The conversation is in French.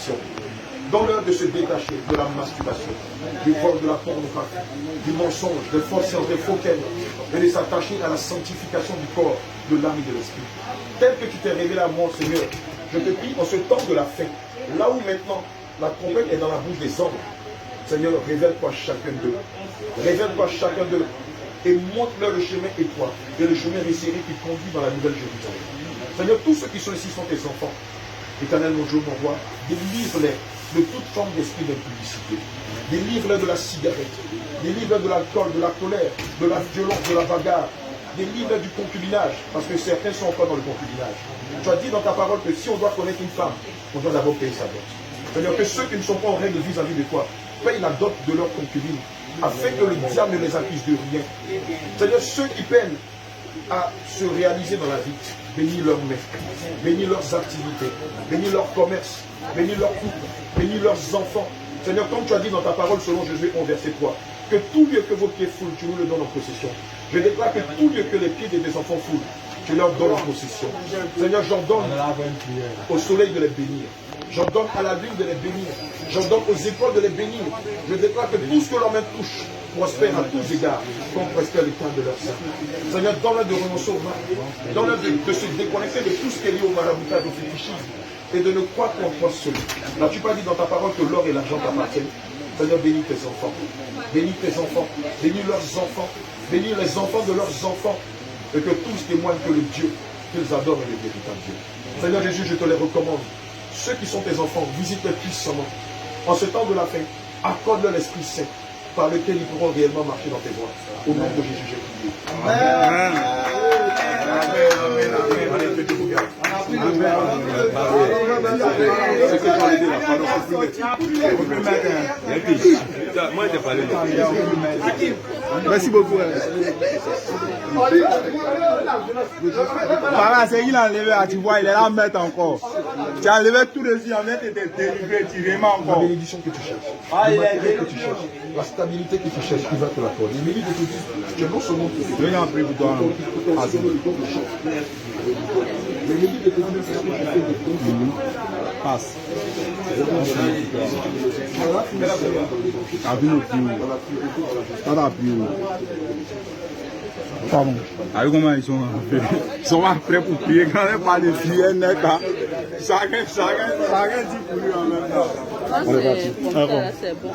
fornication. Donne-leur de se détacher de la masturbation, du vol, de la pornographie, du mensonge, des fausses sciences, des faux quêtes, et de s'attacher à la sanctification du corps, de l'âme et de l'esprit. Tel que tu t'es révélé à moi, Seigneur, je te prie en ce temps de la fin, là où maintenant la trompette est dans la bouche des hommes, Seigneur, révèle-toi chacun d'eux. Révèle-toi chacun d'eux et montre-leur le chemin étroit et le chemin resserré qui conduit dans la nouvelle Jérusalem. Seigneur, tous ceux qui sont ici sont tes enfants. Éternel, mon Dieu, mon roi, délivre-les de toute forme d'esprit d'impudicité. Délivre-les de la cigarette. Délivre-les de l'alcool, de la colère, de la violence, de la bagarre. Délivre-les du concubinage, parce que certains sont encore dans le concubinage. Tu as dit dans ta parole que si on doit connaître une femme, on doit d'abord payer sa dot. Seigneur, que ceux qui ne sont pas en règle vis-à-vis de toi payent la dot de leur concubine, afin que le diable ne les accuse de rien. Seigneur, ceux qui peinent à se réaliser dans la vie, bénis leurs mains, bénis leurs activités, bénis leur commerce, bénis leurs couples, bénis leurs enfants. Seigneur, comme tu as dit dans ta parole selon Josué 11, verset 3, que tout lieu que vos pieds foulent, tu nous le donnes en possession. Je déclare que tout lieu que les pieds de tes enfants foulent, tu leur donnes en possession. Seigneur, j'ordonne au soleil de les bénir. J'ordonne à la lune de les bénir. J'ordonne aux écoles de les bénir. Je déclare que tout ce que leurs mains touchent prospère à tous égards, comme prospère le temps de leur sein. Seigneur, donne-leur de renoncer au mal. Donne-leur de se déconnecter de tout ce qui est lié au maraboutage, au fétichisme, et de ne croire qu'en toi seul. Là, tu pas dit dans ta parole que l'or et l'argent t'appartiennent. Seigneur, bénis tes enfants. Bénis tes enfants. Bénis leurs enfants. Bénis les enfants de leurs enfants. Et que tous témoignent que le Dieu qu'ils adorent est le véritable Dieu. Seigneur Jésus, je te les recommande. Ceux qui sont tes enfants, visite-les puissamment. En ce temps de la fin, accorde-leur l'Esprit Saint par lequel ils pourront réellement marcher dans tes voies. Au nom de Jésus, j'ai prié. Amen. Amen. Amen. Allez, que Dieu vous garde. Moi, j'ai parlé. Merci beaucoup. Voilà, c'est qu'il a enlevé, tu vois, il est là à mettre encore. Tu as enlevé tout de suite, en fait, tu t'es délivré, tu remets encore. La bénédiction que tu cherches, le matériel que tu cherches, la stabilité que tu cherches, il va te l'accorder. Les minutes de Dieu, tu es non seulement Je viens en prier pour toi. les minutes de Dieu, c'est ce que tu fais de ton. Passe. Avec nos pieds. Pas d'appui. Pardon. Avec comment ils sont prêts pour prier quand on parle de prier, chacun dit pour lui en même temps. C'est bon.